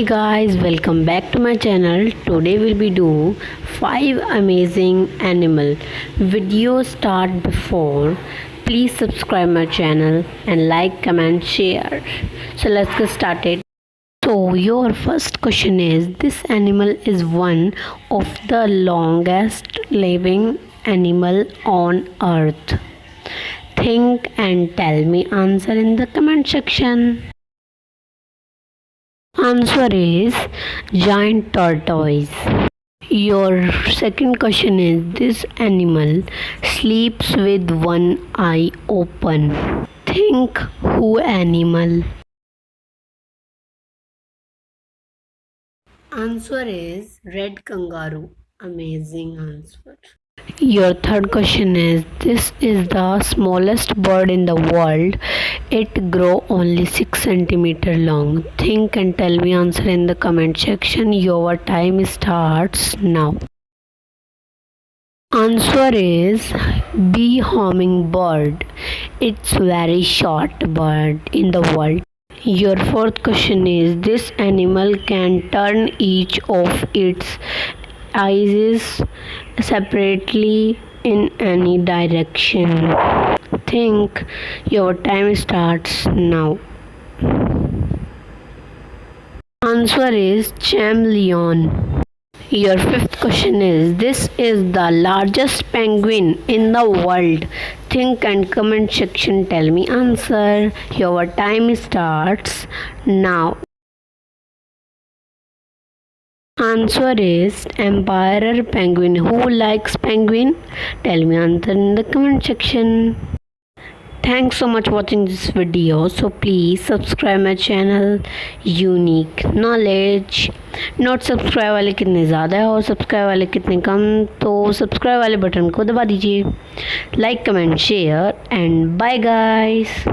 Hey guys, welcome back to my channel. Today we'll be do 5 amazing animal. Video start before. Please subscribe my channel and like, comment, share. So let's get started. So your first question is, this animal is one of the longest living animal on earth. Think and tell me answer in the comment section. Answer is giant tortoise. Your second question is, this animal sleeps with one eye open. Think who animal? Answer is red kangaroo. Amazing answer. Your third question is, this is the smallest bird in the world. It grow only 6 centimeter long. Think and tell me answer in the comment section. Your time starts now. Answer is bee hummingbird. It's very short bird in the world. Your fourth question is, this animal can turn each of its eyes separately in any direction. Think. Your time starts now. Answer is chameleon. Your fifth question is, this is the largest penguin in the world. Think and comment section, tell me answer. Your time starts now. Answer is emperor penguin. Who likes penguin? Tell me answer in the comment section. Thanks so much for watching this video. So please subscribe my channel Unique Knowledge. Note subscribe वाले कितने ज़्यादा है और subscribe वाले कितने कम, तो subscribe वाले button को दबा दीजिए. Like comment share and bye guys.